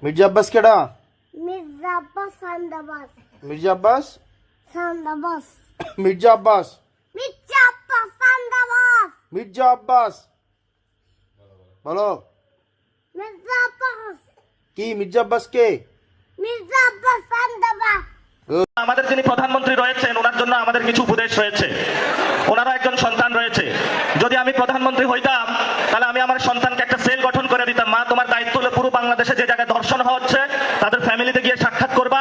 মির্জা আব্বাস কেডা? মির্জা আব্বাস সান্দাবাস। মির্জা আব্বাস সান্দাবাস। মির্জা আব্বাস মির্জা আব্বাস সান্দাবাস। মির্জা আব্বাস বলো। মির্জা আব্বাস। কি মির্জা আব্বাস কে? মির্জা আব্বাস সান্দাবাস। আমাদের যিনি প্রধানমন্ত্রী রয়েছেন ওনার জন্য আমাদের কিছু উপদেশ রয়েছে। ওনারও একজন সন্তান রয়েছে। যদি আমি প্রধানমন্ত্রী হইতাম তাহলে আমি আমার সন্তানকে একটা সেল গঠন করে দিতাম। মা, তোমার দায়িত্ব হলো পুরো বাংলাদেশে যে জায়গায় ধর্ষণ হচ্ছে তাদের ফ্যামিলিতে গিয়ে সাক্ষাৎ করবা।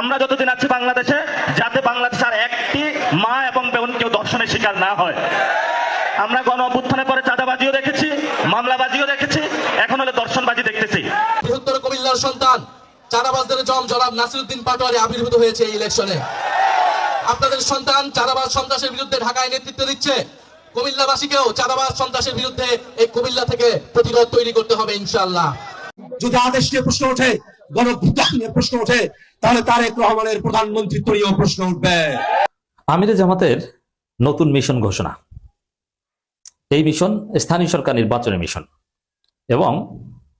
আমরা যতদিন আছি বাংলাদেশে, যাতে বাংলাদেশে আর একটি মা এবং বোন কেউ ধর্ষণের শিকার না হয়। আমরা গণ অভ্যুত্থানের পরে চাঁদাবাজিও দেখেছি, মামলাবাজিও দেখেছি, এখন হলো দর্শনবাজি দেখতেছি। বৃহত্তর কুমিল্লার সন্তান চাঁদাবাজদের জম জনাব নাসিরউদ্দিন পাটোয়ারি আবির্ভূত হয়েছে এই ইলেকশনে। আপনাদের সন্তান চাঁদাবাজ সন্ত্রাসের বিরুদ্ধে ঢাকায় নেতৃত্ব দিচ্ছে। কুমিল্লাবাসীকেও চাঁদাবাজ সন্ত্রাসের বিরুদ্ধে এই কুমিল্লা থেকে প্রতিরোধ তৈরি করতে হবে ইনশাআল্লাহ। যদি আদেশ নিয়ে প্রশ্ন ওঠে, গণভোট নিয়ে প্রশ্ন ওঠে, তাহলে তারেক রহমানের প্রধানমন্ত্রিত্ব নিয়েও প্রশ্ন উঠবে। আমিরে জামাতের নতুন মিশন ঘোষণা। এই মিশন স্থানীয় সরকার নির্বাচনের মিশন এবং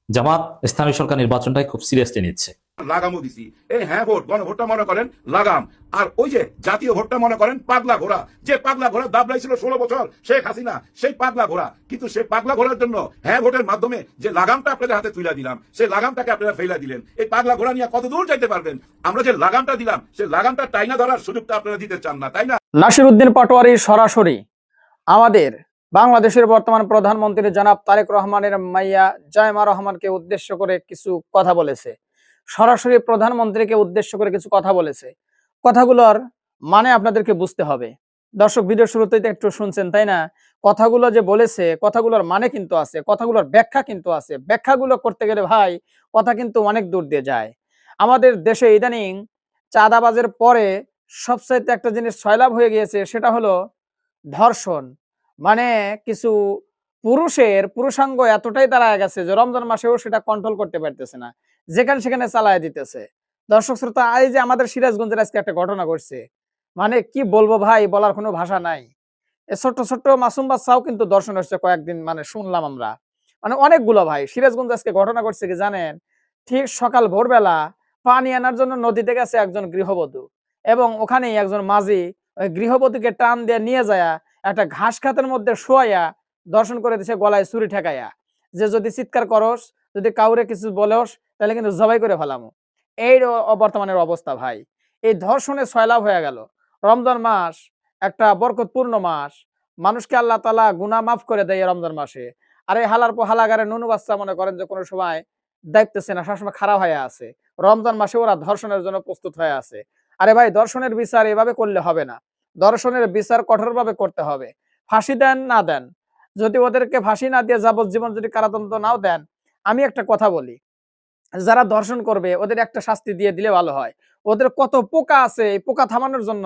জামাত স্থানীয় সরকার নির্বাচনটাই খুব সিরিয়াসলি নিচ্ছে। লাগামও দিছি। এই হ্যাঁ ভোট, গণভোটটা মনে করেন লাগাম, আর ওই যে জাতীয় ভোটটা মনে করেন পাগলা ঘোড়া। যে পাগলা ঘোড়া দাবড়াইছিল 16 বছর শেখ হাসিনা, সেই পাগলা ঘোড়া। কিন্তু সেই পাগলা ঘোড়ার জন্য হ্যাঁ ভোটের মাধ্যমে যে লাগামটা আপনাদের হাতে তুলে দিলাম, সেই লাগামটাকে আপনারা ফেলা দিলেন। এই পাগলা ঘোড়া নিয়ে কত দূর যাইতে পারবেন? আমরা যে লাগামটা দিলাম, সেই লাগামটা টাইনা ধরার সুযোগটা আপনারা দিতে চান না, তাই না? নাসিরউদ্দিন পাটোয়ারি সরাসরি আমাদের বাংলাদেশের বর্তমান প্রধানমন্ত্রী জনাব তারেক রহমানের মাইয়া জায়মা রহমানকে উদ্দেশ্য করে কিছু কথা বলেছে। সরাসরি প্রধানমন্ত্রীকে উদ্দেশ্য করে কিছু কথা বলেছে। কথাগুলোর মানে আপনাদেরকে বুঝতে হবে। দর্শক, ভিডিও শুরুতেই তো একটু শুনছেন, তাই না? কথাগুলো যে বলেছে, কথাগুলোর মানে কিন্তু আছে, কথাগুলোর ব্যাখ্যা কিন্তু আছে। ব্যাখ্যাগুলো করতে গেলে ভাই কথা কিন্তু অনেক দূর দিয়ে যায়। আমাদের দেশে ইদানিং চাঁদাবাজের পরে সবচাইতে একটা জিনিস সয়লাভ হয়ে গিয়েছে, সেটা হলো ধর্ষণ। মানে কিছু পুরুষাঙ্গ এতটাই দাঁড়ায় গেছে যে রমজান মাসেও সেটা কন্ট্রোল করতে পারতেছে না, যেখানে সেখানে চালায় দিতেছে। দর্শক শ্রোতা, এই যে আমাদের সিরাজগঞ্জের আজকে একটা ঘটনা ঘটছে, মানে কি বলবো ভাই, বলার কোনো ভাষা নাই। এ ছোট্ট ছোট্ট মাসুম বাচ্চাও কিন্তু দর্শন হচ্ছে কয়েকদিন, মানে শুনলাম আমরা, মানে অনেকগুলো। ভাই সিরাজগঞ্জ আজকে ঘটনা ঘটছে কি জানেন? ঠিক সকাল ভোরবেলা পানি আনার জন্য নদীতে গেছে একজন গৃহবধূ, এবং ওখানেই একজন মাঝি ওই গৃহবধূকে টান দিয়ে নিয়ে যায় একটা ঘাস খাতের মধ্যে শোয়াইয়া দর্শন করে দিছে, গলায় ছুরি ঠেকাইয়া, যে যদি চিৎকার করস, যদি কাউরে কিছু বলস, তাহলে কিন্তু জবাই করে ফেলামো। এই বর্তমানের অবস্থা ভাই। এই ধর্ষণে সয়লাভ হয়ে গেল। রমজান মাস একটা বরকতপূর্ণ মাস, মানুষকে আল্লাহ তাআলা গুনাহ মাফ করে দেয় এই রমজান মাসে। আর এই হালার হালাগারে নুনু বাচ্চা মনে করেন যে কোনো সময় দেখতেছে না, সবসময় খারাপ হয়ে আছে। রমজান মাসে ওরা ধর্ষণের জন্য প্রস্তুত হয়ে আছে। আরে ভাই, ধর্ষণের বিচার এভাবে করলে হবে না। ধর্ষণের বিচার কঠোরভাবে করতে হবে। ফাঁসি দেন না দেন, যদি ওদেরকে ফাঁসি না দিয়ে যাবজ্জীবন যদি কারাদণ্ড নাও দেন, আমি একটা কথা বলি, যারা ধর্ষণ করবে ওদের একটা শাস্তি দিয়ে দিলে ভালো হয়। ওদের কত পোকা আছে, এই পোকা থামানোর জন্য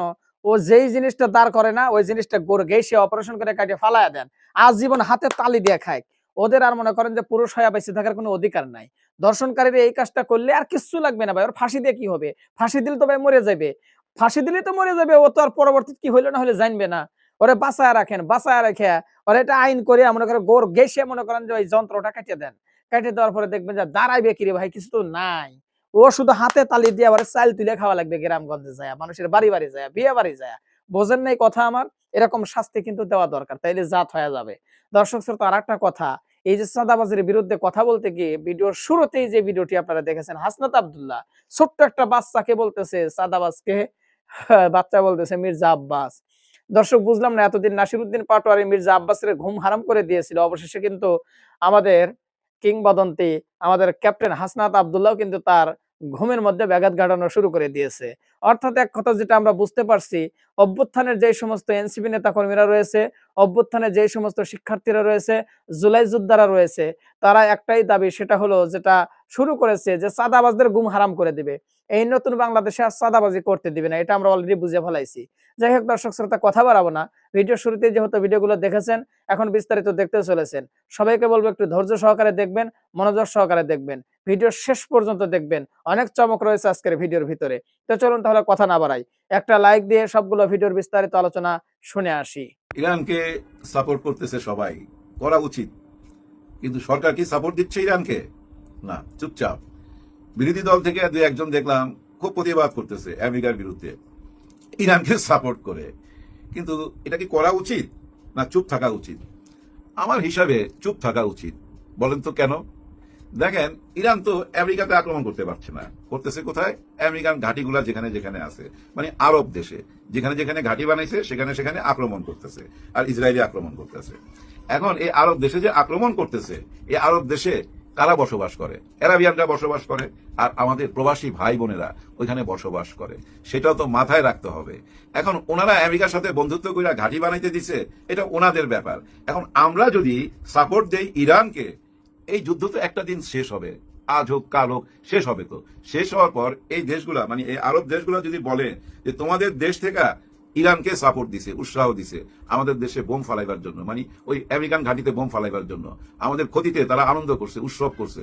ও যেই জিনিসটা দাঁড় করে না, ওই জিনিসটা গোর ঘেঁষে অপারেশন করে কাটিয়ে ফালায়া দেন, আজীবন হাতে তালি দিয়ে খায়। ওদের আর মনে করেন যে পুরুষ হয়ে বেঁচে থাকার কোনো অধিকার নাই। ধর্ষণকারীরা এই কাজটা করলে আর কিচ্ছু লাগবে না ভাই। ওর ফাঁসি দিয়ে কি হবে? ফাঁসি দিলে তো ভাই মরে যাবে, ফাঁসি দিলে তো মরে যাবে। ও তো আর পরবর্তীতে কি হইলো না হলে জানবে না। ওরে বাঁচায় রাখেন, বাঁচায় রেখে ওরা এটা আইন করে মনে করেন গোর ঘেঁষে মনে করেন যে ওই যন্ত্রটা কাটিয়ে দেন। কেটে দেওয়ার পরে দেখবেন যে দাঁড়াইবে কিরে ভাই, কিছু তো নাই। ও শুধু হাতে তালি দিয়ে আবার চাল তুলে খাওয়া লাগবে গ্রামগঞ্জে যায়, মানুষের বাড়ি বাড়ি যায়, বিয়ে বাড়ি যায়। বোঝেন নাই কথা আমার? এরকম শাস্তি কিন্তু দেওয়া দরকার, তাইলে জাত হয়ে যাবে। দর্শক শ্রোতা, আর একটা কথা, এই যে চাঁদাবাজির বিরুদ্ধে কথা বলতে গিয়ে ভিডিওর শুরুতেই যে ভিডিওটি আপনারা দেখেছেন, হাসনাত আব্দুল্লাহ ছোট্ট একটা বাচ্চাকে বলতেছে চাঁদাবাজকে, বাচ্চা বলতেছে মির্জা আব্বাস। দর্শক, বুঝলাম না, এতদিন নাসিরউদ্দিন পাটোয়ারি মির্জা আব্বাসের ঘুম হারাম করে দিয়েছিল, অবশেষে কিন্তু আমাদের কিংবদন্তি আমাদের ক্যাপ্টেন হাসনাত আব্দুল্লাহ কিন্তু তার ঘুমের মধ্যে ব্যাঘাত ঘটানো শুরু করে দিয়েছে। অর্থাৎ এক কথা যেটা আমরা বুঝতে পারছি, অভ্যুত্থানের যে সমস্ত এনসিপি নেতা কর্মীরা রয়েছে, অভ্যুত্থানের যে সমস্ত শিক্ষার্থীরা রয়েছে, জুলাই যোদ্ধারা রয়েছে, তারা একটাই দাবি, সেটা হলো যেটা শুরু করেছে যে চাঁদাবাজদের ঘুম হারাম করে দিবে। এই নতুন বাংলাদেশে আর চাঁদাবাজি করতে দিবে না, এটা আমরা অলরেডি বুঝে ফেলাইছি। যাই হোক দর্শক শ্রোতা, কথা বাড়াবো না। ভিডিও শুরুতে যেহেতু ভিডিওগুলো দেখেছেন, এখন বিস্তারিত দেখতে চলেছেন। সবাইকে বলবো একটু ধৈর্য সহকারে দেখবেন, মনোযোগ সহকারে দেখবেন, ভিডিও শেষ পর্যন্ত দেখবেন। অনেক চমক রয়েছে আজকের ভিডিওর ভিতরে। তো চলুন তাহলে কথা না বাড়াই, একটা লাইক দিয়ে সবগুলো ভিডিওর বিস্তারিত আলোচনা শুনে আসি। ইরানকে সাপোর্ট করতেছে সবাই, করা উচিত, কিন্তু সরকার কি সাপোর্ট দিচ্ছে ইরানকে? না, চুপচাপ। বিরোধী দল থেকে দু একজন দেখলাম খুব প্রতিবাদ করতেছে আমেরিকার বিরুদ্ধে, ইরানকে সাপোর্ট করে। কিন্তু এটা কি করা উচিত না চুপ থাকা উচিত? আমার হিসাবে চুপ থাকা উচিত। বলেন তো কেন? দেখেন, ইরান তো আমেরিকাতে আক্রমণ করতে পারছে না, করতেছে কোথায়? আমেরিকান ঘাঁটিগুলা যেখানে যেখানে আছে, মানে আরব দেশে যেখানে যেখানে ঘাঁটি বানাইছে সেখানে সেখানে আক্রমণ করতেছে, আর ইসরায়েলি আক্রমণ করতেছে। এখন এই আরব দেশে যে আক্রমণ করতেছে, এই আরব দেশে কারা বসবাস করে? আরাবিয়ানরা বসবাস করে, আর আমাদের প্রবাসী ভাই বোনেরা ওইখানে বসবাস করে। সেটাও তো মাথায় রাখতে হবে। এখন ওনারা আমেরিকার সাথে বন্ধুত্ব করে ঘাঁটি বানাইতে দিছে, এটা ওনাদের ব্যাপার। এখন আমরা যদি সাপোর্ট দেই ইরানকে, এই যুদ্ধ তো একটা দিন শেষ হবে, আজ হোক কাল হোক শেষ হবে। তো শেষ হওয়ার পর এই দেশগুলা, মানে এই আরব দেশগুলা যদি বলে যে তোমাদের দেশ থেকে ইরানকে সাপোর্ট দিছে, উৎসাহ দিছে আমাদের দেশে বোম ফালাইবার জন্য, মানে ওই আমেরিকান ঘাঁটিতে বোম ফালাইবার জন্য, আমাদের ক্ষতিতে তারা আনন্দ করছে, উৎসব করছে,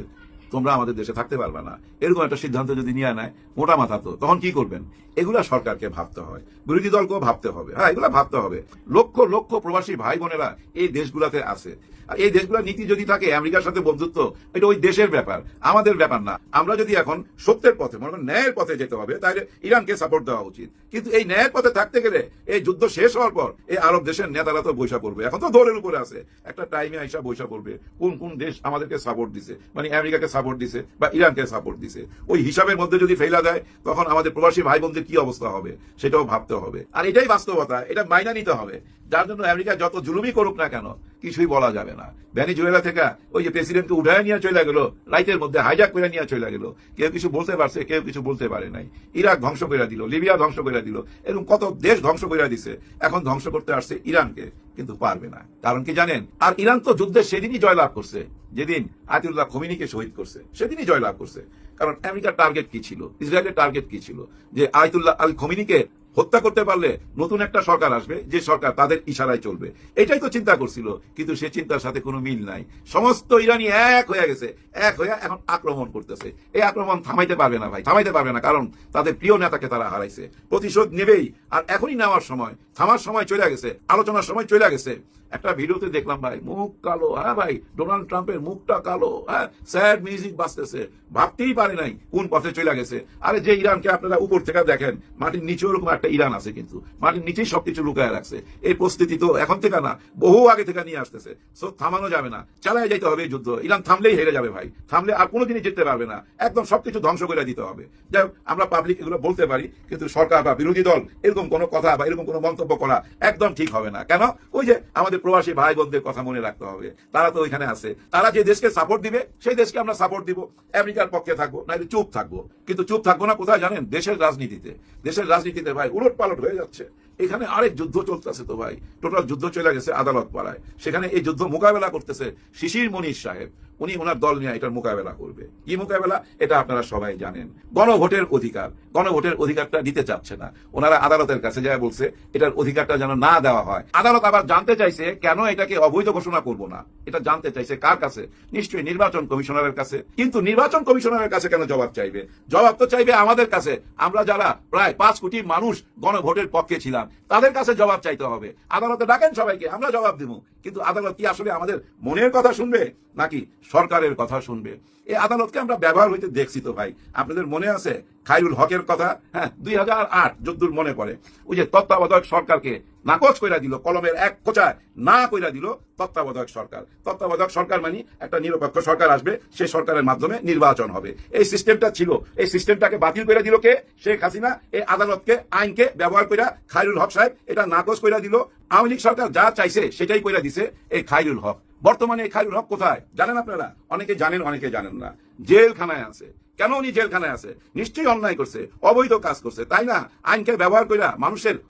তোমরা আমাদের দেশে থাকতে পারবে না, এরকম একটা সিদ্ধান্ত যদি নিয়ে নেয় মোটা মাথা, তো তখন কি করবেন? এগুলা সরকারকে ভাবতে হয়, বিরোধী দলকেও ভাবতে হবে। হ্যাঁ, এগুলা ভাবতে হবে। লক্ষ লক্ষ প্রবাসী ভাই বোনেরা এই দেশগুলাতে আছে। আর এই দেশগুলোর নীতি যদি থাকে আমেরিকার সাথে বন্ধুত্ব, এটা ওই দেশের ব্যাপার, আমাদের ব্যাপার না। আমরা যদি এখন সত্যের পথে, মনে করেন ন্যায়ের পথে যেতে হবে, তাহলে ইরানকে সাপোর্ট দেওয়া উচিত। কিন্তু এই ন্যায়ের পথে থাকতে গেলে এই যুদ্ধ শেষ হওয়ার পর এই আরব দেশের নেতারা তো বৈশা পড়বে। এখন তো দৌড়ের উপরে আছে, একটা টাইমে আইসা বৈশা পড়বে কোন কোন দেশ আমাদেরকে সাপোর্ট দিছে, মানে আমেরিকাকে সাপোর্ট দিছে বা ইরানকে সাপোর্ট দিছে। ওই হিসাবের মধ্যে যদি ফেলা দেয়, তখন আমাদের প্রবাসী ভাই বোনদের কি অবস্থা হবে সেটাও ভাবতে হবে। আর এটাই বাস্তবতা, এটা মাইনা নিতে হবে। যার জন্য আমেরিকা যত জুলুমই করুক না কেন, কিছুই বলা যাবে না। ভেনেজুয়েলা থেকে ওই যে প্রেসিডেন্টকে উঠায় নিয়ে চলে গেল, রাইতের মধ্যে হাইজাক করে নিয়ে চলে গেল, কেউ কিছু বলতে পারছে, কেউ কিছু বলতে পারে নাই। ইরাক ধ্বংস করে দিল, লিবিয়া ধ্বংস করে দিল, এরকম কত দেশ ধ্বংস করে দিছে। এখন ধ্বংস করতে আসছে ইরানকে, কিন্তু পারবে না। কারণ কি জানেন? আর ইরান তো যুদ্ধে সেদিনই জয়লাভ করছে যেদিন আয়াতুল্লাহ খোমেনিকে শহীদ করছে, সেদিনই জয়লাভ করছে। কারণ আমেরিকার টার্গেট কি ছিল, ইসরায়েলের টার্গেট কি ছিল? যে আয়াতুল্লাহ আল খোমেনিকে হত্যা করতে পারলে নতুন একটা সরকার আসবে, যে সরকার তাদের ইশারায় চলবে। এটাই তো চিন্তা করছিল, কিন্তু সে চিন্তার সাথে কোনো মিল নাই। সমস্ত ইরানি এক হয়ে গেছে, এক হয়ে এখন আক্রমণ করতেছে। এই আক্রমণ থামাইতে পারবে না ভাই, থামাইতে পারবে না। কারণ তাদের প্রিয় নেতাকে তারা হারাইছে, প্রতিশোধ নেবেই। আর এখনই নেওয়ার সময়, থামার সময় চলে গেছে, আলোচনার সময় চলে গেছে। একটা ভিডিওতে দেখলাম ভাই, মুখ কালো। হ্যাঁ ভাই, ডোনাল্ড ট্রাম্পের মুখটা কালো, হ্যাঁ, স্যাড মিউজিক বাজতেছে। ভাবতেই পারে নাই কোন পথে চলে গেছে। আরে যে ইরানকে আপনারা উপর থেকে দেখেন, মাটির নিচে ওরকম একটা ইরান আছে, কিন্তু মাটির নিচেই সবকিছু লুকায় রাখছে। এই পরিস্থিতি তো এখন থেকে না, বহু আগে থেকে নিয়ে আসতেছে। সো থামানো যাবে না, চালায় যাইতে হবে এই যুদ্ধ। ইরান থামলেই হেরে যাবে ভাই, থামলে আর কোনোদিনই জিততে পারবে না। একদম সবকিছু ধ্বংস করে দিতে হবে। যাই হোক, আমরা পাবলিক এগুলো বলতে পারি, কিন্তু সরকার বা বিরোধী দল এরকম কোনো কথা বা এরকম কোনো মন্তব্য করা একদম ঠিক হবে না। কেন? ওই যে আমাদের প্রবাসী ভাই বোনদের কথা মনে রাখতে হবে। তারা তো ওইখানে আছে, তারা যে দেশকে সাপোর্ট দিবে সেই দেশকে আমরা সাপোর্ট দিব। আমেরিকার পক্ষে থাকবো, নাহলে চুপ থাকবো। কিন্তু চুপ থাকবো না কোথায় জানেন? দেশের রাজনীতিতে। দেশের রাজনীতিতে ভাই উলট পালট হয়ে যাচ্ছে। এখানে আরেক যুদ্ধ চলতেছে তো ভাই, টোটাল যুদ্ধ চলে গেছে আদালত পাড়ায়। সেখানে এই যুদ্ধ মোকাবেলা করতেছে শিশির মনীষ সাহেব। উনি ওনার দল নিয়ে এটার মোকাবেলা করবে। কি মোকাবেলা? এটা আপনারা সবাই জানেন, গণভোটের অধিকার। গণভোটের অধিকারটা দিতে চাচ্ছে না। ওনারা আদালতের কাছে যায় বলছে এটার অধিকারটা যেন না দেওয়া হয়। আদালত আবার জানতে চাইছে কেন এটাকে অবৈধ ঘোষণা করব না। এটা জানতে চাইছে কার কাছে? নিশ্চয়ই নির্বাচন কমিশনারের কাছে। কিন্তু নির্বাচন কমিশনারের কাছে কেন জবাব চাইবে? জবাব তো চাইবে আমাদের কাছে। আমরা যারা প্রায় 5 কোটি মানুষ গণভোটের পক্ষে ছিলাম, তাদের কাছে জবাব চাইতে হবে। আদালতে ডাকেন সবাইকে, আমরা জবাব দিব। কিন্তু আদালত কি আসলে আমাদের মনের কথা শুনবে নাকি সরকারের কথা শুনবে? এই আদালতকে আমরা ব্যবহার হইতে দেখছি তো ভাই। আপনাদের মনে আছে খায়রুল হকের কথা? হ্যাঁ, 2008 যদ্দূর মনে পড়ে, ওই যে তত্ত্বাবধায়ক সরকারকে নাকচ কইরা দিল, কলমের এক কোচায় না কইরা দিল তত্ত্বাবধায়ক সরকার। তত্ত্বাবধায়ক সরকার মানে একটা নিরপেক্ষ সরকার আসবে, সেই সরকারের মাধ্যমে নির্বাচন হবে। এই সিস্টেমটা ছিল, এই সিস্টেমটাকে বাতিল করে দিল কে? শেখ হাসিনা। এই আদালতকে, আইনকে ব্যবহার কইরা খায়রুল হক সাহেব এটা নাকচ কইরা দিল। আওয়ামী লীগ সরকার যা চাইছে সেটাই কইরা দিছে এই খায়রুল হক। বর্তমানে এই খায়রুল হক কোথায় জানেন আপনারা? অনেকে জানেন, অনেকে জানেন না। জেলখানায় আছে। কেন উনি জেলখানায় আছে? নিশ্চয়ই অন্যায় করছে, অবৈধ কাজ করছে, তাই না? আইনকে ব্যবহার করে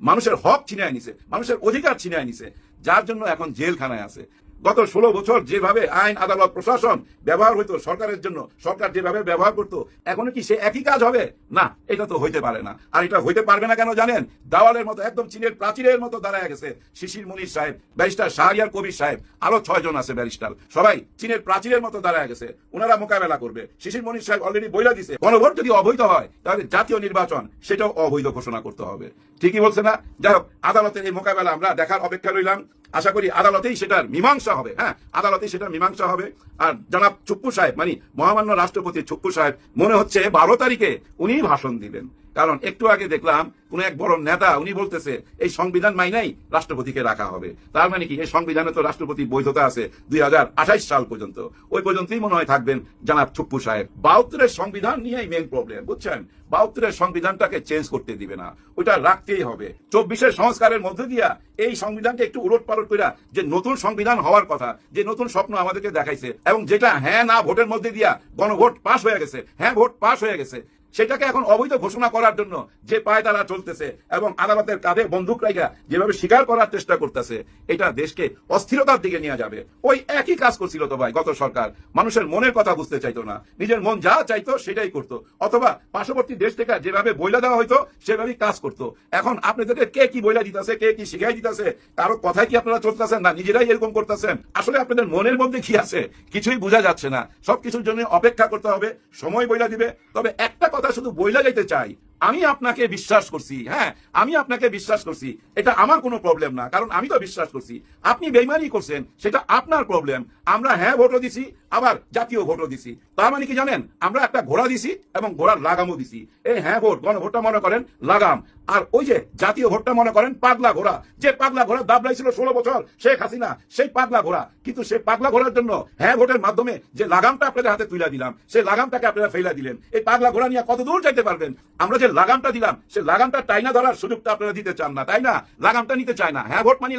মানুষের হক ছিনিয়ে নিছে, মানুষের অধিকার ছিনিয়ে নিছে, যার জন্য এখন জেলখানায় আছে। গত 16 বছর যেভাবে আইন, আদালত, প্রশাসন ব্যবহার হইতো সরকারের জন্য, সরকার যেভাবে ব্যবহার করতো, এখনো কি সে একই কাজ হবে? না, এটা তো হইতে পারে না। আর এটা হইতে পারবে না কেন জানেন? দেওয়ালের মতো, একদম চীনের প্রাচীরের মতো দাঁড়ায় গেছে শিশির মনীষ সাহেব, ব্যারিস্টার শাহরিয়ার কবির সাহেব, আরো 6 জন আছে ব্যারিস্টার, সবাই চীনের প্রাচীরের মতো দাঁড়ায় গেছে। ওনারা মোকাবেলা করবে। শিশির মনীষ সাহেব অলরেডি বইলা দিছে, গণভোট যদি অবৈধ হয় তাহলে জাতীয় নির্বাচন সেটাও অবৈধ ঘোষণা করতে হবে। ঠিকই বলছে না? যাই হোক, আদালতের এই মোকাবেলা আমরা দেখার অপেক্ষা রইলাম। আশা করি আদালতেই সেটার মীমাংসা হবে। হ্যাঁ, আদালতেই সেটার মীমাংসা হবে। আর জনাব চুপ্পু সাহেব মানে মহামান্য রাষ্ট্রপতি চুপ্পু সাহেব মনে হচ্ছে 12 তারিখে উনি ভাষণ দিবেন। কারণ একটু আগে দেখলাম কোন এক বড় নেতা উনি বলতেছে এই সংবিধান মাইনাই রাষ্ট্রপতিকে রাখা হবে। তার মানে কি এই সংবিধানে তো রাষ্ট্রপতির বৈধতা আছে 2028 সাল পর্যন্ত, ওই পর্যন্তই মনে হয় থাকবেন জনাব চুপ্পু সাহেব। 72-এর সংবিধান নিয়েই মেইন প্রবলেম, বুঝছেন? 72-এর সংবিধানটাকে চেঞ্জ করতে দিবে না, ওইটা রাখতেই হবে। 24-এর সংস্কারের মধ্য দিয়া এই সংবিধানকে একটু উলট পালট করে যে নতুন সংবিধান হওয়ার কথা, যে নতুন স্বপ্ন আমাদেরকে দেখাইছে এবং যেটা হ্যাঁ না ভোটের মধ্যে দিয়া গণভোট পাস হয়ে গেছে, হ্যাঁ ভোট পাস হয়ে গেছে, সেটাকে এখন অবৈধ ঘোষণা করার জন্য যে পায়তারা চলতেছে এবং আদালতের কাঁধে বন্দুক রাইখা যেভাবে স্বীকার করার চেষ্টা করতেছে, এটা দেশকে অস্থিরতার দিকে নিয়ে যাবে। ওই একই কাজ করছিল তো ভাই গত সরকার, মানুষের মনের কথা বুঝতে চাইতো না, নিজের মন যা চাইতো সেটাই করতো, অথবা পার্শ্ববর্তী দেশ থেকে যেভাবে বইলা দেওয়া হইতো সেভাবেই কাজ করতো। এখন আপনাদেরকে কে কি বইলা দিতেছে, কে কি শিখাই দিতেছে, কারো কথাই কি আপনারা চলতেছেন না নিজেরাই এরকম করতেছেন? আসলে আপনাদের মনের মধ্যে কি আছে কিছুই বোঝা যাচ্ছে না। সবকিছুর জন্য অপেক্ষা করতে হবে, সময় বইলা দিবে। তবে একটা কথা শুধু বইলা যাইতে চাই, আমি আপনাকে বিশ্বাস করছি, হ্যাঁ আমি আপনাকে বিশ্বাস করছি, এটা আমার কোনো প্রবলেম না, কারণ আমি তো বিশ্বাস করছি। আপনি বেইমানি করছেন সেটা আপনার প্রবলেম। আমরা হ্যাঁ ভোটও দিছি, আবার জাতীয় ভোটও দিছি। তার মানে কি জানেন, আমরা একটা ঘোড়া দিছি এবং ঘোড়ার লাগামও দিছি। এই হ্যাঁ ভোট গণভোটটা মনে করেন লাগাম, আর ওই যে জাতীয় ভোটটা মনে করেন পাগলা ঘোড়া। যে পাগলা ঘোড়া দাবলাইছিল 16 বছর শেখ হাসিনা, সেই পাগলা ঘোড়া। কিন্তু সেই পাগলা ঘোড়ার জন্য হ্যাঁ ভোটের মাধ্যমে যে লাগামটা আপনাদের হাতে তুলে দিলাম, সেই লাগামটাকে আপনারা ফেলা দিলেন। এই পাগলা ঘোড়া নিয়ে কত দূর যাইতে পারবেন? আমরা যে লাগামটা দিলাম, সেই লাগামটা টাইনা ধরার সুযোগটা আপনারা দিতে চান না, তাই না? লাগামটা নিতে চায় না। হ্যাঁ ভোট মানে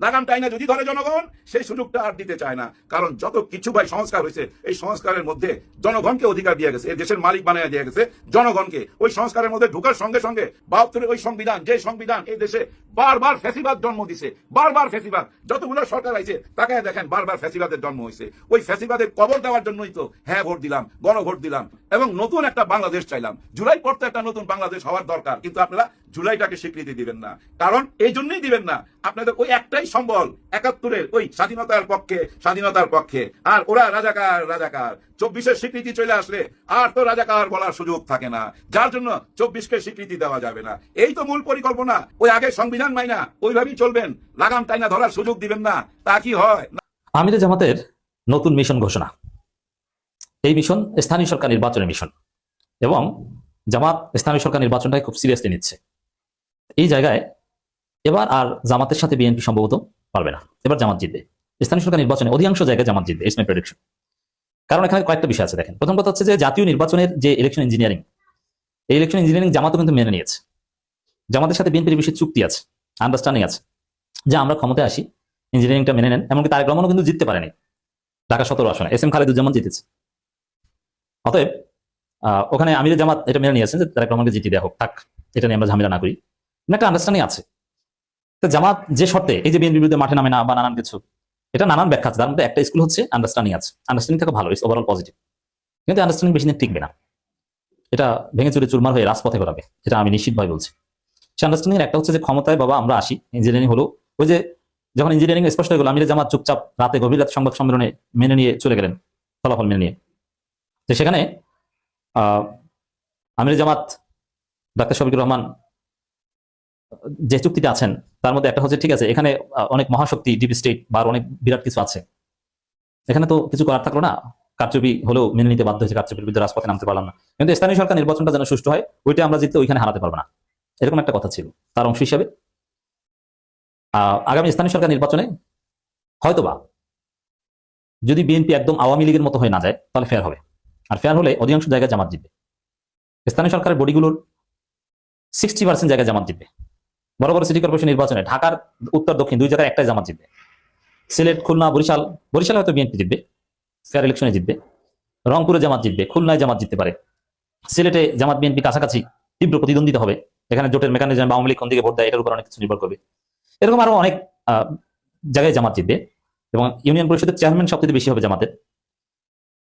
লাগাম টাইনা যদি ধরে জনগণ, সেই সুযোগটা আর দিতে চায় না। কারণ যত কিছু ভাই সংস্কার হয়েছে, এই সংস্কারের মধ্যে জনগণকে অধিকার দিয়ে গেছে, এই দেশের মালিক বানায় দিয়ে গেছে জনগণকে। ওই সংস্কারের মধ্যে ঢোকার সঙ্গে সঙ্গে 72-এর ওই সংবিধান, যে সংবিধান এই দেশে বারবার ফ্যাসিবাদ জন্ম দিছে, বারবার ফ্যাসিবাদ, যতগুলো সরকার আইছে তাকায় দেখেন বারবার ফ্যাসিবাদের জন্ম হয়েছে। ওই ফ্যাসিবাদের কবর দেওয়ার জন্যই তো হ্যাঁ ভোট দিলাম, গণভোট দিলাম এবং নতুন একটা বাংলাদেশ চাইলাম। জুলাই পর তো একটা নতুন বাংলাদেশ হওয়ার দরকার, কিন্তু আপনারা জুলাইটাকে স্বীকৃতি দিবেন না। কারণ এই জন্যই দিবেন না, আপনাদের ওই একটাই সম্বল 71-এর ওই স্বাধীনতার পক্ষে, আর ওরা রাজাকার। 24-এর স্বীকৃতি চলে আসলে আর তো রাজাকার বলার সুযোগ থাকে না, যার জন্য 24-কে স্বীকৃতি দেওয়া যাবে না। এই তো মূল পরিকল্পনা। ওই আগে সংবিধান মাইনা ওইভাবেই চলবেন, লাগাম টাইনা ধরার সুযোগ দিবেন না, তা কি হয়? আমিরে জামাতের নতুন মিশন ঘোষণা। এই মিশন স্থানীয় সরকার নির্বাচনের মিশন, এবং জামাত স্থানীয় সরকার নির্বাচনটাকে খুব সিরিয়াসলি নিচ্ছে। এই জায়গায় এবার আর জামাতের সাথে বিএনপি সম্ভবত পারবে না, এবার জামাত জিতবে। স্থানীয় সরকার নির্বাচনে অধিকাংশ জায়গায় জামাত জিতবে, ইটস মাই প্রেডিকশন। কারণ এখানে কয়েকটা বিষয় আছে দেখেন। প্রথম কথা হচ্ছে যে জাতীয় নির্বাচনের যে ইলেকশন ইঞ্জিনিয়ারিং, এই ইলেকশন ইঞ্জিনিয়ারিং জামাতও কিন্তু মেনে নিয়েছে। জামাতের সাথে বিএনপির বিষয়ে চুক্তি আছে, আন্ডারস্ট্যান্ডিং আছে যে আমরা ক্ষমতায় আসি, ইঞ্জিনিয়ারিংটা মেনে নেন। এমনকি তারেক রহমানও কিন্তু জিততে পারেনি ঢাকা 17 আসনে, SM খালেদুজ্জামান জিতেছে। অতএব ওখানে আমিরে জামাত এটা মেনে নিয়েছেন যে তারেক রহমানকে জিতিয়ে দেওয়া হোক, থাক, এটা নিয়ে আমরা ঝামেলা না করি, একটা আন্ডারস্ট্যান্ডিং আছে। তো জামাত যে শর্তে এই যে বিএনপির বিরুদ্ধে মাঠে নামে না বা নানান কিছু, এটা নানান ব্যাখ্যা আছে, তার মধ্যে একটা স্কুল হচ্ছে আন্ডারস্ট্যান্ডিং আছে। আন্ডারস্ট্যান্ডিং থাকা ভালো, ইটস ওভারঅল পজিটিভ। কিন্তু আন্ডারস্ট্যান্ডিং বেশি দিন টিকবে না, এটা ভেঙে চুরে চুরমার হয়ে রাজপথে ঘোরাবে, এটা আমি নিশ্চিতভাবে বলছি। সে আন্ডারস্ট্যান্ডিং একটা হচ্ছে যে ক্ষমতায় বাবা আমরা আসি, ইঞ্জিনিয়ারিং হলো। ওই যে যখন ইঞ্জিনিয়ারিং স্পষ্ট হয়ে গেল, আমিরে জামাত চুপচাপ রাতে গভীর রাত সংবাদ সম্মেলনে মেনে নিয়ে চলে গেলেন, ফলাফল মেনে নিয়ে। তো সেখানে আমিরে জামাত ডাক্তার শফিকুর রহমান যে চুক্তিতে আছেন তার মধ্যে একটা হচ্ছে, ঠিক আছে এখানে অনেক মহাশক্তি ডিপ স্টেট বা অনেক বিরাট কিছু আছে, এখানে তো কিছু করার থাকলো না, কারচুপি হলেও মেনে নিতে বাধ্য হয়েছে, কারচুপির বিরুদ্ধে রাজপথে নামতে পারলাম না, কিন্তু স্থানীয় সরকার নির্বাচনটা যেন সুষ্ঠু হয়, ওইটা আমরা জিতলে ওইখানে হারাতে পারবো না, এরকম একটা কথা ছিল। তার অংশ হিসাবে আগামী স্থানীয় সরকার নির্বাচনে হয়তোবা যদি বিএনপি একদম আওয়ামী লীগের মতো হয়ে না যায় তাহলে ফেয়ার হবে, আর ফেয়ার হলে অধিকাংশ জায়গায় জামাত জিতবে। স্থানীয় সরকারের বডিগুলোর 60% জায়গায় জামাত জিতবে। বড় বড় সিটি কর্পোরেশন নির্বাচনে ঢাকার উত্তর দক্ষিণ দুই জায়গায় একটাই জামাত জিতবে। সিলেট, খুলনা, বরিশাল হয়তো বিএনপি জিতবে, ফেয়ার ইলেকশনে জিতবে। রংপুরে জামাত জিতবে, খুলনায় জামাত জিততে পারে। সিলেটে জামাত বিএনপি কাছাকাছি, তীব্র প্রতিদ্বন্দ্বিতা হবে। এখানে জোটের মেকানিজম বা আওয়ামী লীগ কোন দিকে ভোট দেয় এটার উপর অনেক কিছু নির্ভর করবে। এরকম আরো অনেক জায়গায় জামাত জিতবে, এবং ইউনিয়ন পরিষদের চেয়ারম্যান সবচেয়ে বেশি হবে জামাতের।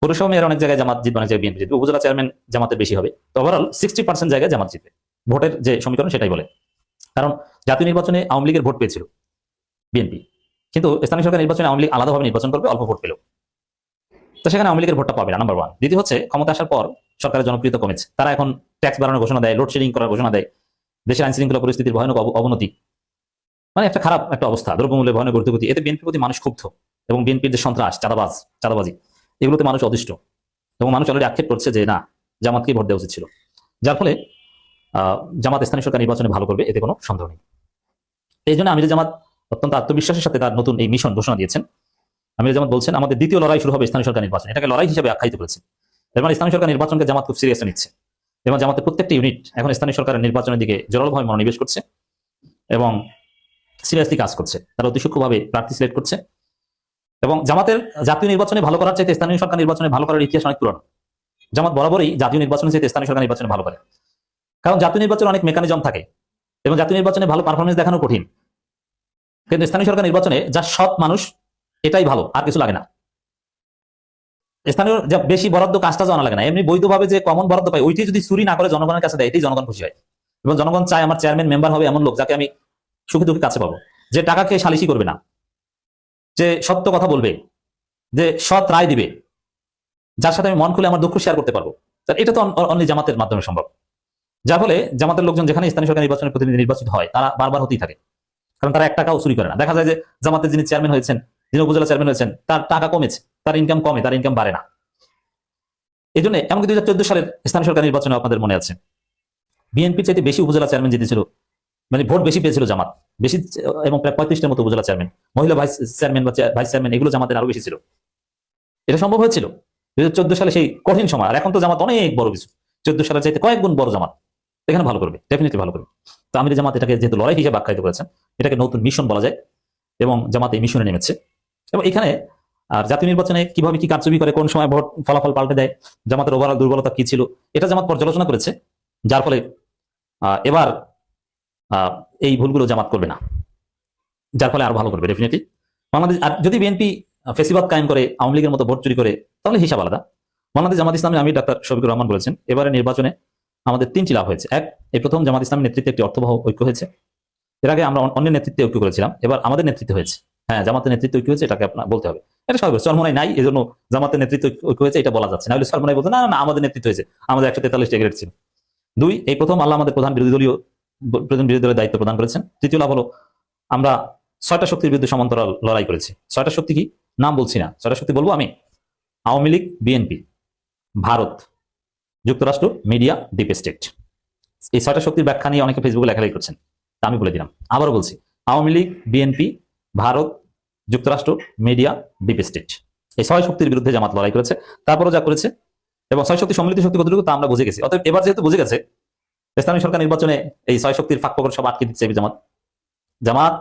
পৌরসভা মেয়র অনেক জায়গায় জামাত জিতবে, অনেক জায়গায় বিএনপি জিতবে। উপজেলা চেয়ারম্যান জামাতের বেশি হবে। তো ওভারঅল 60% জায়গায় জামাত জিতবে। ভোটের যে সমীকরণ সেটাই বলে, কারণ জাতীয় নির্বাচনে আওয়ামী লীগের ভোট পেয়েছিল বিএনপি, কিন্তু স্থানীয় সরকার নির্বাচনে আওয়ামী লীগ আলাদাভাবে নির্বাচন করবে, অল্প ভোট পেল, তো সেখানে আওয়ামী লীগের ভোটটা পাবে না, নাম্বার 1। দ্বিতীয় হচ্ছে ক্ষমতা আসার পর সরকারের জনপ্রিয়তা কমেছে, তারা এখন ট্যাক্স বাড়ানোর ঘোষণা দেয়, লোডশেডিং করার ঘোষণা দেয়, দেশের আইন শৃঙ্খলা পরিস্থিতির ভয়ানক অবনতি, মানে একটা খারাপ একটা অবস্থা, দ্রব্যমূল্যের ভয়ানক ঊর্ধ্বগতি। এতে বিএনপির প্রতি মানুষ ক্ষুব্ধ, এবং বিএনপির যে সন্ত্রাস, চাঁদাবাজি, এগুলোতে মানুষ অদিষ্ট, এবং মানুষ অলরেডি আক্ষেপ করছে যে না, জামাতকেই ভোট দেওয়া উচিত ছিল। যার ফলে জামাত স্থানীয় সরকার নির্বাচনে ভালো করবে, এতে কোনো সন্দেহ নেই। এই জন্য আমির জামাত অত্যন্ত আত্মবিশ্বাসের সাথে তার নতুন এই মিশন ঘোষণা দিয়েছেন। আমির জামাত বলছেন, আমাদের দ্বিতীয় লড়াই শুরু হবে স্থানীয় সরকার নির্বাচন। এটাকে লড়াই হিসেবে আখ্যায়িত করেছেন। এর মানে স্থানীয় সরকার নির্বাচনকে জামাত খুব সিরিয়াসলি নিচ্ছে, এবং জামাতের প্রত্যেকটা ইউনিট এখন স্থানীয় সরকারের নির্বাচনের দিকে জোরালোভাবে মনোনিবেশ করছে এবং সিরিয়াসলি কাজ করছে। তারা অতি সূক্ষ্মভাবে প্রার্থী সিলেক্ট করছে, এবং জামাতের জাতীয় নির্বাচনে ভালো করার চাইতে স্থানীয় সরকার নির্বাচনে ভালো করার ইতিহাস অনেক পুরনো। জামাত বরাবরই জাতীয় নির্বাচনের চাইতে স্থানীয় সরকার নির্বাচনে ভালো করে, কারণ জাতীয় নির্বাচনে অনেক মেকানিজম থাকে, এবং জাতীয় নির্বাচনে ভালো পারফরমেন্স দেখানো কঠিন। কিন্তু স্থানীয় সরকার নির্বাচনে যা সৎ মানুষ, এটাই ভালো, আর কিছু লাগে না। স্থানীয় যা বেশি বরাদ্দ, কাজটা জানা লাগে না, এমনি বৈধভাবে যে কমন বরাদ্দ পাই, ওইটি যদি চুরি না করে জনগণের কাছে দেয়, এটাই জনগণ খুশি হয়। এবং জনগণ চায় আমার চেয়ারম্যান মেম্বার হবে এমন লোক যাকে আমি সুখে দুঃখে কাছে পাবো, যে টাকাকে সালিশি করবে না, যে সত্য কথা বলবে, যে সৎ রায় দিবে, যার সাথে আমি মন খুলে আমার দুঃখ শেয়ার করতে পারবো। এটা তো অনলি জামাতের মাধ্যমে সম্ভব। যার ফলে জামাতের লোকজন যেখানে স্থানীয় সরকার নির্বাচনের প্রতিনিধি নির্বাচিত হয়, তারা বারবার হতেই থাকে, কারণ তারা এক টাকাও চুরি করে না। দেখা যায় যে জামাতের যিনি চেয়ারম্যান হয়েছেন, যিনি উপজেলা চেয়ারম্যান হয়েছেন, তার টাকা কমেছে, তার ইনকাম কমে, তার ইনকাম বাড়ে না। এই জন্য এমনকি 2014 সালের স্থানীয় সরকার নির্বাচনে আপনাদের মনে আছে, বিএনপির চাইতে বেশি উপজেলা চেয়ারম্যান জিতেছিল, মানে ভোট বেশি পেয়েছিল জামাত, বেশি, এবং প্রায় 35টার মতো উপজেলা চেয়ারম্যান, মহিলা ভাইস চেয়ারম্যান বা ভাইস চেয়ারম্যান, এগুলো জামাতের আরো বেশি ছিল। এটা সম্ভব হয়েছিল 2014 সালে, সেই কঠিন সময়। আর এখন তো জামাত অনেক বড় কিছু, 14 সালের চাইতে কয়েক গুণ বড় জামাত, এখানে ভালো করবে, ডেফিনেটলি ভালো করবে। তো আমির জামাত এটাকে যেহেতু লড়াই হিসেবে আখ্যায়িত করেছেন, এটাকে নতুন মিশন বলা যায়, এবং জামাত এই মিশনে নেমেছে। এবং এখানে আর জাতীয় নির্বাচনে কিভাবে কি কারচুপি করে, কোন সময় ভোট ফলাফল পাল্টে দেয়, জামাতের ওভারঅল দুর্বলতা কি ছিল, এটা জামাত পর্যালোচনা করেছে। যার ফলে এবার এই ভুলগুলো জামাত করবে না, যার ফলে আরো ভালো করবে ডেফিনেটলি বাংলাদেশ। আর যদি বিএনপি ফেসিবাদ কায়েম করে, আওয়ামী লীগের মতো ভোট চুরি করে, তাহলে হিসাব আলাদা। বাংলাদেশ জামাত ইসলামের আমির ডাক্তার শফিকুর রহমান বলেছেন, এবারে নির্বাচনে আমাদের 3টি লাভ হয়েছে। এক, এই প্রথম জামাত ইসলামের নেতৃত্বে একটি অর্থবহ ঐক্য হয়েছে। এর আগে আমরা অন্যের নেতৃত্বে ঐক্য করেছিলাম, এবার আমাদের নেতৃত্বে হয়েছে। হ্যাঁ, জামাতের নেতৃত্ব ঐক্য হয়েছে, এটাকে আপনার বলতে হবে। এটা স্বাভাবিক, চরমোনাই নাই, এই জন্য জামাতের নেতৃত্ব ঐক্য হয়েছে এটা বলা যাচ্ছে না। চরমোনাই বলতে না, আমাদের নেতৃত্ব হয়েছে, আমাদের 143টি গ্রেড ছিল। 2, এই প্রথম আল্লাহ আমাদের প্রধান বিরোধী দলের দায়িত্ব প্রদান করেছেন। তৃতীয় লাভ হলো, আমরা 6টা শক্তির বিরুদ্ধে সমান্তরাল লড়াই করেছি। 6টা শক্তি কি, নাম বলছি না, 6টা শক্তি বলবো আমি: আওয়ামী লীগ, বিএনপি, ভারত, যুক্তরাষ্ট্র, মিডিয়া, ডিপ স্টেট। এই 6টা শক্তির ব্যাখ্যা নিয়ে অনেকে ফেসবুকে লেখালেখি করছেন, তা আমি বলে দিলাম। আবারও বলছি, আওয়ামী লীগ, বিএনপি, ভারত, যুক্তরাষ্ট্র, মিডিয়া, ডিপ স্টেট, এই 6 শক্তির বিরুদ্ধে জামাত লড়াই করেছে। তারপরও যা করেছে, এবং 6 শক্তি সম্মিলিত শক্তি কতটুকু তা আমরা বুঝে গেছি। অতএব এবার যেহেতু বুঝে গেছে, স্থানীয় সরকার নির্বাচনে এই 6 শক্তির ফাঁক ফোকর সব আটকে দিচ্ছে জামাত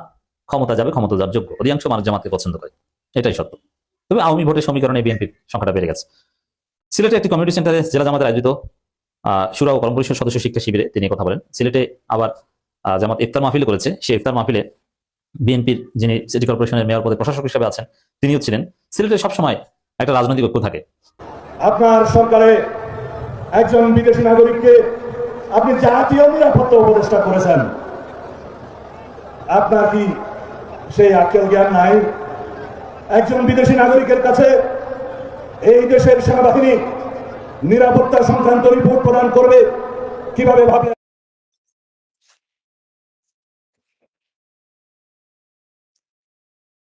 ক্ষমতা যাবে, ক্ষমতা যাওয়ার যোগ্য। অধিকাংশ মানুষ জামাতকে পছন্দ করে, এটাই সত্য। তবে আওয়ামী ভোটের সমীকরণে বিএনপির সংখ্যাটা বেড়ে গেছে। সিলেটে একটি কমিউনিটি সেন্টারে জেলা জামাতের আয়োজিত শুরা ও কর্ম পরিষদ সদস্য শিক্ষা শিবিরে তিনি কথা বলেন। সিলেটে আবার জামাত ইফতার মাহফিল করেছে। সেই ইফতার মাহফিলে বিএনপির যিনি সিটি কর্পোরেশনের মেয়র পদে প্রশাসক হিসেবে আছেন, তিনিও ছিলেন। সিলেটে সবসময় একটা রাজনৈতিক ঐক্য থাকে। আপনার সরকারে একজন বিদেশি নাগরিককে আপনি জাতীয় নিরাপত্তা উপদেষ্টা করেছেন, আপনার কি সেই আক্কেল জ্ঞান নাই? একজন বিদেশি নাগরিকের কাছে এই দেশের সেনাবাহিনী নিরাপত্তা সংক্রান্ত রিপোর্ট প্রদান করবে কিভাবে ভাবলেন?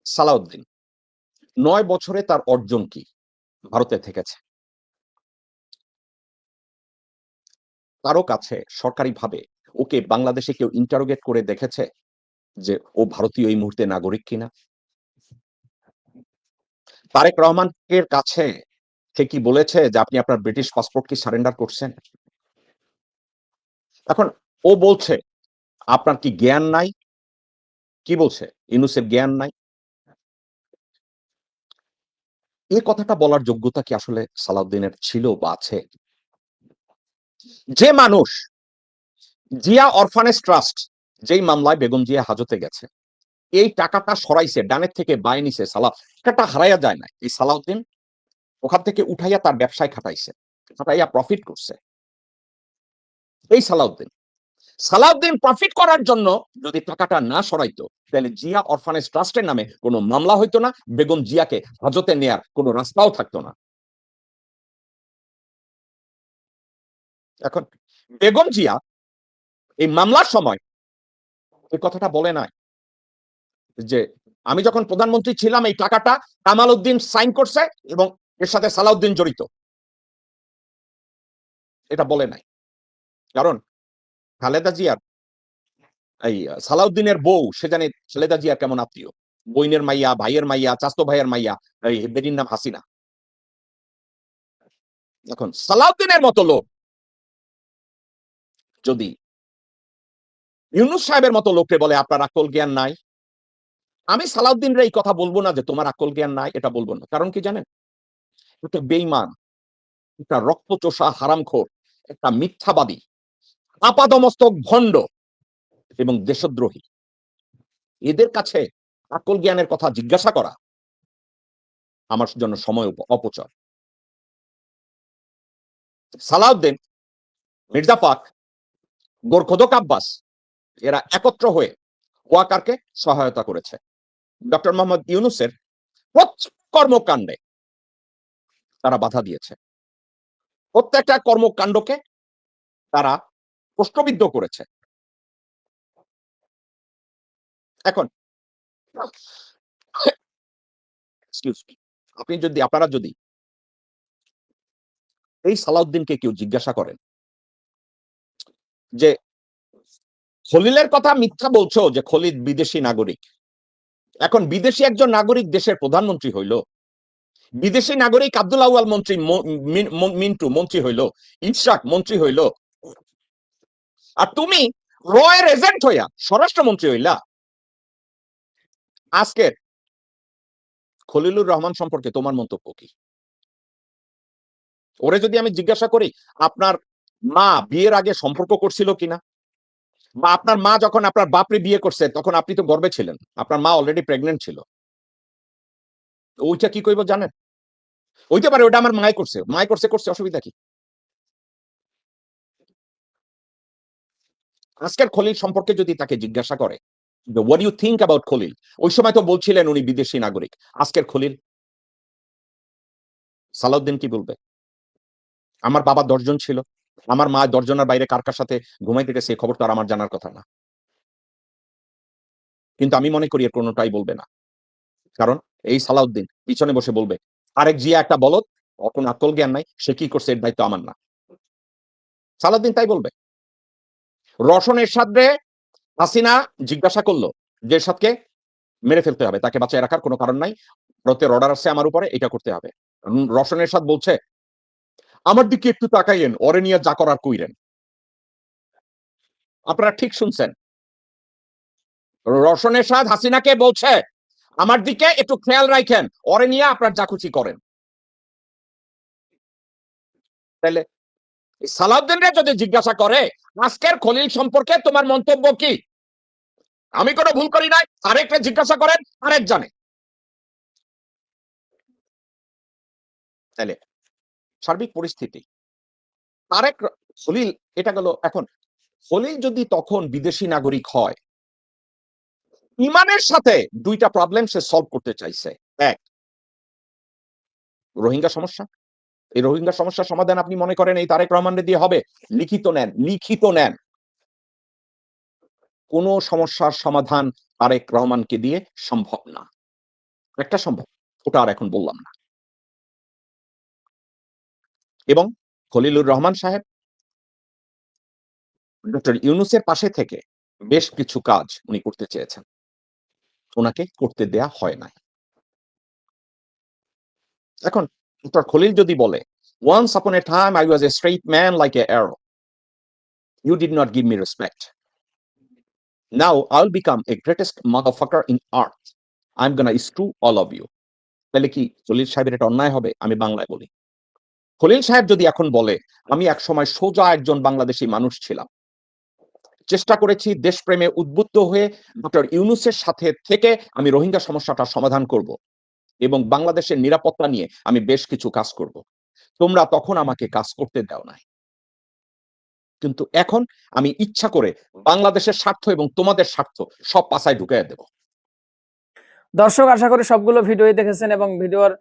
সালাউদ্দিন 9 বছরে তার অর্জন কি? ভারতে থেকেছে। কারো কাছে সরকারিভাবে ওকে বাংলাদেশে কেউ ইন্টারোগেট করে দেখেছে যে ও ভারতীয় এই মুহূর্তে নাগরিক কিনা? তারেক রহমানের কাছে সে কি বলেছে যে আপনি আপনার ব্রিটিশ পাসপোর্ট কি সারেন্ডার করছেন? এখন ও বলছে আপনার কি জ্ঞান নাই? কি বলছে? ইউনূসের জ্ঞান নাই? এই কথাটা বলার যোগ্যতা কি আসলে সালাউদ্দিনের ছিল বা আছে? যে মানুষ জিয়া অরফানেজ ট্রাস্ট, যেই মামলায় বেগম জিয়া হাজতে গেছে, এই টাকাটা সরাইছে, ডানের থেকে বায়ে নিছে, টাকাটা হারাইয়া যায় না। এই সালাউদ্দিন ওখান থেকে উঠাইয়া তার ব্যবসায় খাটাইয়া প্রফিট করছে। এই সালাউদ্দিন প্রফিট করার জন্য যদি টাকাটা না সরাইতো, তাহলে জিয়া অরফানেজ ট্রাস্টের নামে কোনো মামলা হইতো না, বেগম জিয়াকে হাজতে নেয়ার কোনো রাস্তাও থাকতো না। এখন বেগম জিয়া এই মামলার সময় এই কথাটা বলে নাই যে আমি যখন প্রধানমন্ত্রী ছিলাম এই টাকাটা কামাল উদ্দিন সাইন করছে এবং এর সাথে সালাউদ্দিন জড়িত, এটা বলে নাই। কারণ খালেদা জিয়ার এই সালাউদ্দিনের বউ সে জানে খালেদা জিয়ার কেমন আত্মীয়, বইনের মাইয়া, ভাইয়ের মাইয়া, চাচতো ভাইয়ের মাইয়া, এই বেটির নাম হাসিনা। এখন সালাউদ্দিনের মতো লোক যদি ইউনূস সাহেবের মতো লোককে বলে আপনার আকল জ্ঞান নাই, আমি সালাউদ্দিনরা এই কথা বলবো না যে তোমার আকল জ্ঞান নাই, এটা বলবো না। কারণ কি জানেন, একটা বেঈমান, একটা রক্তচোষা হারামখোর, একটা মিথ্যাবাদী, আপাদমস্তক ভণ্ড এবং দেশদ্রোহী। এদের কাছে আকল জ্ঞানের কথা জিজ্ঞাসা করা আমার জন্য সময় অপচয়। সালাউদ্দিন, মির্জা পাক, গোরখোদক আব্বাস এরা একত্র হয়ে ওয়াকারকে সহায়তা করেছে। ডক্টর মোহাম্মদ ইউনূসের প্রত্যেক কর্মকাণ্ডে তারা বাধা দিয়েছে, প্রত্যেকটা কর্মকাণ্ডকে তারা প্রশ্নবিদ্ধ করেছে। এখন আপনারা যদি এই সালাউদ্দিনকে কেউ জিজ্ঞাসা করেন যে খলিলের কথা মিথ্যা বলছো যে খলিল বিদেশি নাগরিক, এখন বিদেশি একজন নাগরিক দেশের প্রধানমন্ত্রী হইল, বিদেশি নাগরিক আব্দুল আউয়াল মন্ত্রী মিন্টু মন্ত্রী হইল, ইশরাক মন্ত্রী হইল, আর তুমি রয়ের এজেন্ট হইয়া স্বরাষ্ট্রমন্ত্রী হইলা। আজকের খলিলুর রহমান সম্পর্কে তোমার মন্তব্য কি? ওরে যদি আমি জিজ্ঞাসা করি আপনার মা বিয়ের আগে সম্পর্ক করছিল কিনা, বা আপনার মা যখন আপনার বাপরে বিয়ে করছে তখন আপনি তো গর্বে ছিলেন, আপনার মা অলরেডি প্রেগনেন্ট ছিল, ওইটা কি কইব জানেন? হইতে পারে ওটা আমার মায় করছে, করছে, অসুবিধা কি? আজকের খলিল সম্পর্কে যদি তাকে জিজ্ঞাসা করে what you think about Khalil, ওই সময় তো বলছিলেন উনি বিদেশি নাগরিক। আজকের খলিল, সালাউদ্দিন কি বলবে? আমার বাবা 10 জন ছিল, আমার মা 10 জনের বাইরে কার কার সাথে ঘুমাইতে গেছে খবর তো আর আমার জানার কথা না। কিন্তু আমি মনে করি এর কোনোটাই বলবে না, কারণ এই সালাউদ্দিন পিছনে বসে বলবে আরেক জিয়া একটা বলদ, অতন আকল জ্ঞান নাই, সে কি করছে এর দায়িত্ব আমার না। সালাউদ্দিন তাই বলবে। রওশন এরশাদরে হাসিনা জিজ্ঞাসা করলো যে এরশাদকে মেরে ফেলতে হবে, তাকে বাঁচায় রাখার কোনো কারণ নাই, ভারতের অর্ডার আছে আমার উপরে, এটা করতে হবে। রওশন এরশাদ বলছে আমার দিকে একটু তাকাইয়েন, ওরে নিয়ে যা করার কইরেন। আপনারা ঠিক শুনছেন, রওশন এরশাদ হাসিনাকে বলছে আমার দিকে একটু খেয়াল রাখেন, ওরে নিয়ে আপনার যা খুশি করেন। তাহলে সালাউদ্দিনরে যদি জিজ্ঞাসা করে আজকের খলিল সম্পর্কে তোমার মন্তব্য কি, আমি কোনো ভুল করি নাই, আরেকটা জিজ্ঞাসা করেন, আরেক জানে। তাহলে সার্বিক পরিস্থিতি আরেক খলিল, এটা গেল। এখন খলিল যদি তখন বিদেশি নাগরিক হয়, ইমানের সাথে দুইটা প্রবলেম সে সলভ করতে চাইছে। এক, রোহিঙ্গা সমস্যা, এই রোহিঙ্গা সমস্যার সমাধান আপনি মনে করেন এই তারেক রহমানের দিয়ে হবে? লিখিত নেন, লিখিত নেন। কোন সমস্যার সমাধান তারেক রহমানকে দিয়ে সম্ভব না। একটা সম্ভব, ওটা আর এখন বললাম না। এবং খলিলুর রহমান সাহেব ডক্টর ইউনূসের পাশে থেকে বেশ কিছু কাজ উনি করতে চেয়েছেন, ওনাকে করতে দেয়া হয় নাই। এখন ডক্টর খলিল যদি বলে once upon a time I was a straight man like an arrow, you did not give me respect, now I'll become a greatest motherfucker in earth, I'm gonna screw all of you, তাহলে কি খলিল সাহেবের এটা অন্যায় হবে? আমি বাংলায় বলি, খলিল সাহেব যদি এখন বলে আমি এক সময় সোজা একজন বাংলাদেশি মানুষ ছিলাম, চেষ্টা করেছি দেশপ্রেমে উদ্বুদ্ধ হয়ে ডক্টর ইউনূসের সাথে থেকে আমি রোহিঙ্গা সমস্যাটা সমাধান করব এবং বাংলাদেশের নিরাপত্তা নিয়ে আমি বেশ কিছু কাজ করব, তোমরা তখন আমাকে কাজ করতে দাও নাই, কিন্তু এখন আমি ইচ্ছা করে বাংলাদেশের স্বার্থ এবং তোমাদের স্বার্থ সব পাছায় ঢুকাইয়া দেব। দর্শক, আশা করি সবগুলো ভিডিওই দেখেছেন এবং ভিডিওর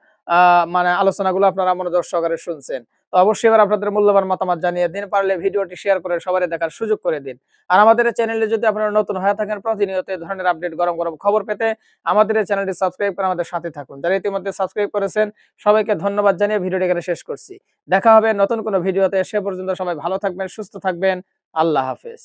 মানে আলোচনাগুলো আপনারা মনোযোগ সহকারে শুনছেন। তো অবশ্যই এবার আপনাদের মূল্যবান মতামত জানিয়ে দিন, পারলে ভিডিওটি শেয়ার করে সবাই দেখার সুযোগ করে দিন। আর আমাদের চ্যানেলে যদি আপনারা নতুন হয়ে থাকেন, প্রতিনিয়ত এই ধরনের আপডেট গরম গরম খবর পেতে আমাদের এই চ্যানেলটি সাবস্ক্রাইব করে আমাদের সাথে থাকুন। যারা ইতিমধ্যে সাবস্ক্রাইব করেছেন সবাইকে ধন্যবাদ জানিয়ে ভিডিওটি এখানে শেষ করছি। দেখা হবে নতুন কোনো ভিডিওতে, সে পর্যন্ত সবাই ভালো থাকবেন, সুস্থ থাকবেন। আল্লাহ হাফেজ।